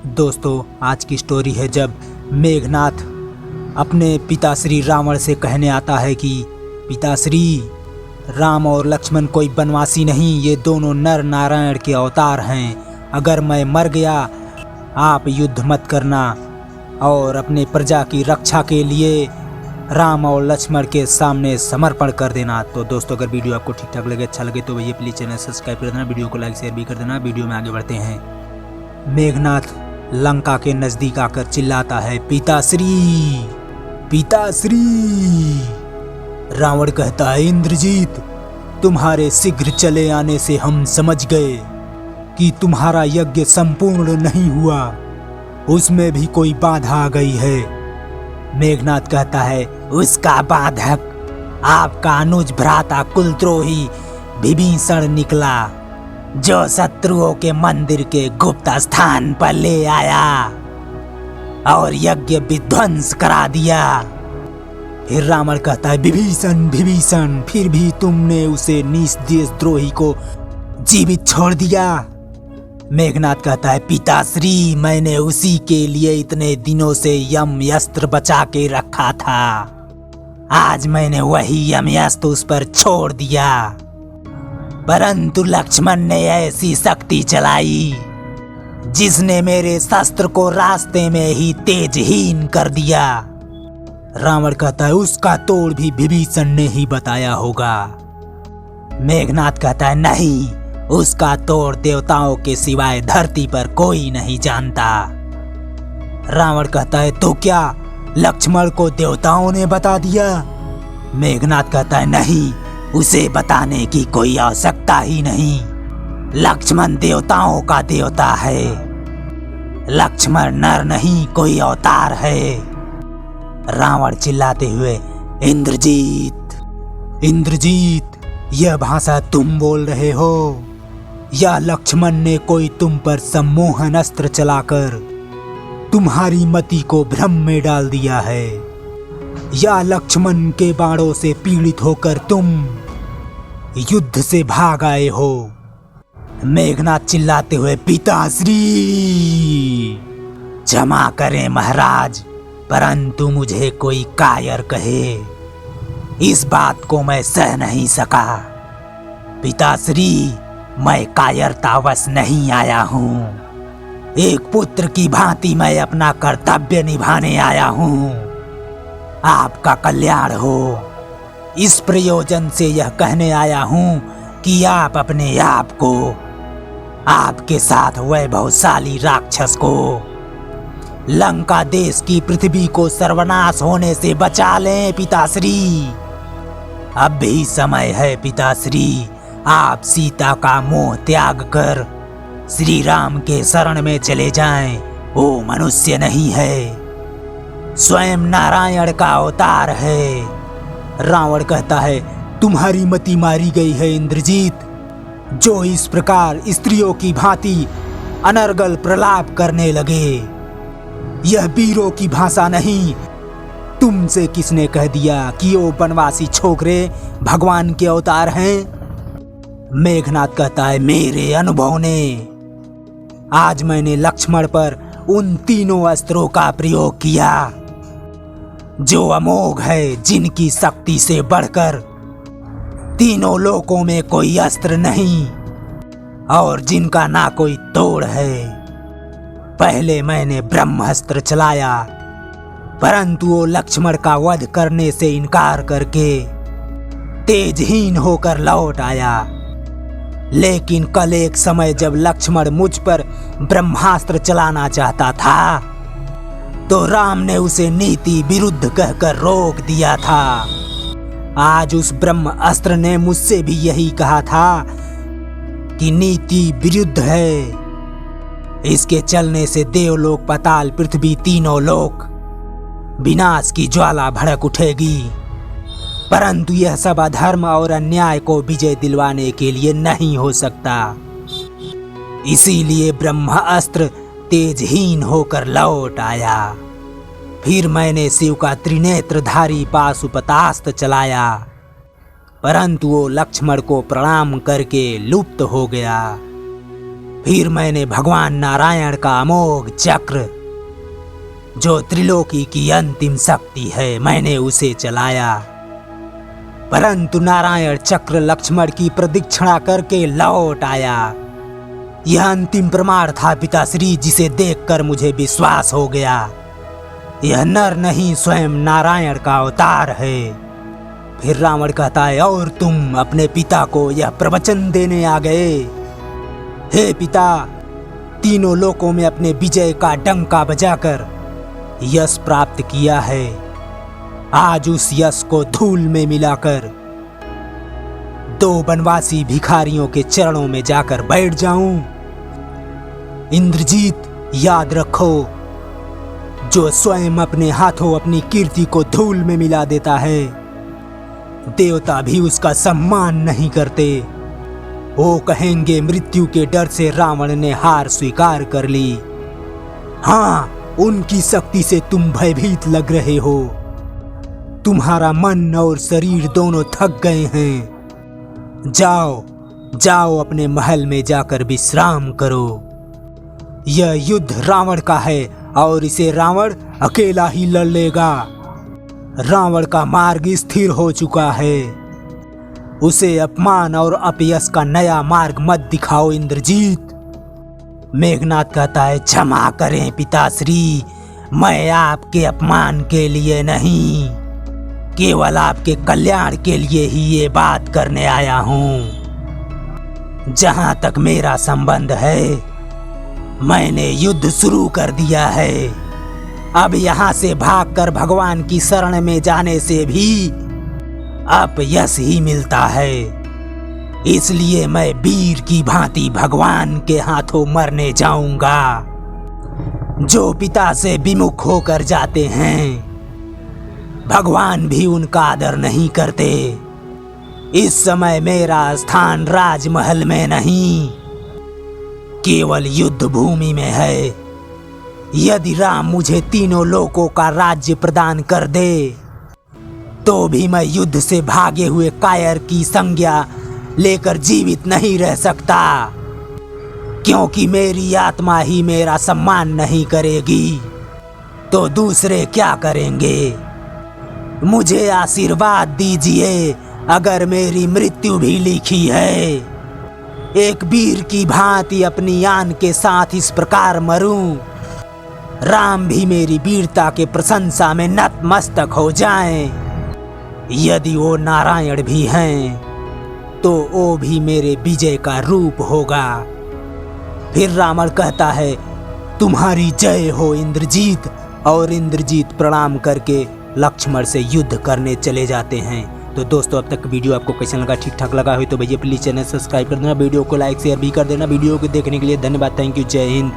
दोस्तों, आज की स्टोरी है जब मेघनाथ अपने पिता श्री रावण से कहने आता है कि पिताश्री, राम और लक्ष्मण कोई बनवासी नहीं, ये दोनों नर नारायण के अवतार हैं। अगर मैं मर गया, आप युद्ध मत करना और अपने प्रजा की रक्षा के लिए राम और लक्ष्मण के सामने समर्पण कर देना। तो दोस्तों, अगर वीडियो आपको ठीक ठाक लगे, अच्छा लगे तो भैया प्लीज़ चैनल सब्सक्राइब कर देना, वीडियो को लाइक शेयर भी कर देना। वीडियो में आगे बढ़ते हैं। मेघनाथ लंका के नजदीक आकर चिल्लाता है, पिताश्री, पिताश्री। रावण कहता है, इंद्रजीत, तुम्हारे शीघ्र चले आने से हम समझ गए कि तुम्हारा यज्ञ संपूर्ण नहीं हुआ, उसमें भी कोई बाधा आ गई है। मेघनाथ कहता है, उसका बाधक आपका अनुज भ्राता कुलद्रोही विभीषण निकला, जो शत्रुओं के मंदिर के गुप्त स्थान पर ले आया और यज्ञ विध्वंस करा दिया। फिर रावण कहता है, विभीषण, विभीषण, फिर भी तुमने उसे नीच देशद्रोही को जीवित छोड़ दिया। मेघनाथ कहता है, पिताश्री, मैंने उसी के लिए इतने दिनों से यम अस्त्र बचा के रखा था। आज मैंने वही यम अस्त्र उस पर छोड़ दिया, परंतु लक्ष्मण ने ऐसी शक्ति चलाई जिसने मेरे शस्त्र को रास्ते में ही तेजहीन कर दिया। रावण कहता है, उसका तोड़ भी विभीषण ने ही बताया होगा। मेघनाथ कहता है, नहीं, उसका तोड़ देवताओं के सिवाय धरती पर कोई नहीं जानता। रावण कहता है, तो क्या लक्ष्मण को देवताओं ने बता दिया? मेघनाथ कहता है, नहीं, उसे बताने की कोई आवश्यकता ही नहीं। लक्ष्मण देवताओं का देवता है, लक्ष्मण नर नहीं, कोई अवतार है। रावण चिल्लाते हुए, इंद्रजीत, इंद्रजीत, यह भाषा तुम बोल रहे हो या लक्ष्मण ने कोई तुम पर सम्मोहन अस्त्र चलाकर तुम्हारी मति को भ्रम में डाल दिया है, या लक्ष्मण के बाणों से पीड़ित होकर तुम युद्ध से भाग आए हो? मेघनाथ चिल्लाते हुए, पिताश्री, क्षमा करें महाराज, परंतु मुझे कोई कायर कहे, इस बात को मैं सह नहीं सका। पिताश्री, मैं कायरतावश नहीं आया हूँ, एक पुत्र की भांति मैं अपना कर्तव्य निभाने आया हूँ। आपका कल्याण हो, इस प्रयोजन से यह कहने आया हूँ कि आप अपने आप को, आपके साथ वैभवशाली राक्षस को, लंका देश की पृथ्वी को सर्वनाश होने से बचा लें। पिताश्री, अब भी समय है। पिताश्री, आप सीता का मोह त्याग कर श्री राम के शरण में चले जाएं। वो मनुष्य नहीं है, स्वयं नारायण का अवतार है। रावण कहता है, तुम्हारी मति मारी गई है इंद्रजीत, जो इस प्रकार स्त्रियों की भांति अनर्गल प्रलाप करने लगे। यह वीरों की भाषा नहीं। तुमसे किसने कह दिया कि वो बनवासी छोकरे भगवान के अवतार हैं? मेघनाथ कहता है, मेरे अनुभव ने। आज मैंने लक्ष्मण पर उन तीनों अस्त्रों का प्रयोग किया जो अमोघ है, जिनकी शक्ति से बढ़कर तीनों लोकों में कोई अस्त्र नहीं और जिनका ना कोई तोड़ है। पहले मैंने ब्रह्मास्त्र चलाया, परंतु वो लक्ष्मण का वध करने से इनकार करके तेजहीन होकर लौट आया। लेकिन कल एक समय जब लक्ष्मण मुझ पर ब्रह्मास्त्र चलाना चाहता था, तो राम ने उसे नीति विरुद्ध कहकर रोक दिया था। आज उस ब्रह्म अस्त्र ने मुझसे भी यही कहा था कि नीति विरुद्ध है। इसके चलने से देवलोक, पाताल, पृथ्वी, तीनों लोक विनाश की ज्वाला भड़क उठेगी। परंतु यह सब अधर्म और अन्याय को विजय दिलवाने के लिए नहीं हो सकता। इसीलिए ब्रह्मास्त्र तेजहीन होकर लौट आया। फिर मैंने शिव का त्रिनेत्रधारी पाशुपतास्त्र चलाया, परंतु वो लक्ष्मण को प्रणाम करके लुप्त हो गया। फिर मैंने भगवान नारायण का अमोघ चक्र, जो त्रिलोकी की अंतिम शक्ति है, मैंने उसे चलाया। परंतु नारायण चक्र लक्ष्मण की प्रदक्षिणा करके लौट आया। यह अंतिम प्रमाण था पिताश्री, जिसे देखकर मुझे विश्वास हो गया यह नर नहीं स्वयं नारायण का अवतार है। फिर रावण कहता है, और तुम अपने पिता को यह प्रवचन देने आ गए। हे पिता, तीनों लोकों में अपने विजय का डंका बजाकर यश प्राप्त किया है। आज उस यश को धूल में मिलाकर 2 वनवासी भिखारियों के चरणों में जाकर बैठ जाऊं। इंद्रजीत, याद रखो, जो स्वयं अपने हाथों अपनी कीर्ति को धूल में मिला देता है, देवता भी उसका सम्मान नहीं करते। वो कहेंगे मृत्यु के डर से रावण ने हार स्वीकार कर ली। हाँ, उनकी शक्ति से तुम भयभीत लग रहे हो। तुम्हारा मन और शरीर दोनों थक गए हैं। जाओ जाओ, अपने महल में जाकर विश्राम करो। यह युद्ध रावण का है और इसे रावण अकेला ही लड़ लेगा। रावण का मार्ग स्थिर हो चुका है। उसे अपमान और अपयश का नया मार्ग मत दिखाओ इंद्रजीत। मेघनाद कहता है, क्षमा करें पिताश्री, मैं आपके अपमान के लिए नहीं, केवल आपके कल्याण के लिए ही ये बात करने आया हूँ। जहां तक मेरा संबंध है, मैंने युद्ध शुरू कर दिया है। अब यहाँ से भागकर भगवान की शरण में जाने से भी अपयश ही मिलता है। इसलिए मैं वीर की भांति भगवान के हाथों मरने जाऊंगा। जो पिता से विमुख होकर जाते हैं, भगवान भी उनका आदर नहीं करते। इस समय मेरा स्थान राजमहल में नहीं, केवल युद्ध भूमि में है। यदि राम मुझे तीनों लोकों का राज्य प्रदान कर दे, तो भी मैं युद्ध से भागे हुए कायर की संज्ञा लेकर जीवित नहीं रह सकता, क्योंकि मेरी आत्मा ही मेरा सम्मान नहीं करेगी तो दूसरे क्या करेंगे। मुझे आशीर्वाद दीजिए, अगर मेरी मृत्यु भी लिखी है, एक वीर की भांति अपनी आन के साथ इस प्रकार मरूं, राम भी मेरी वीरता के प्रशंसा में नतमस्तक हो जाएं। यदि वो नारायण भी हैं, तो वो भी मेरे विजय का रूप होगा। फिर रावण कहता है, तुम्हारी जय हो इंद्रजीत, और इंद्रजीत प्रणाम करके लक्ष्मण से युद्ध करने चले जाते हैं। तो दोस्तों, अब तक वीडियो आपको कैसा लगा? ठीक ठाक लगा हो तो भैया प्लीज चैनल सब्सक्राइब कर देना, वीडियो को लाइक शेयर भी कर देना। वीडियो को देखने के लिए धन्यवाद। Thank you. जय हिंद।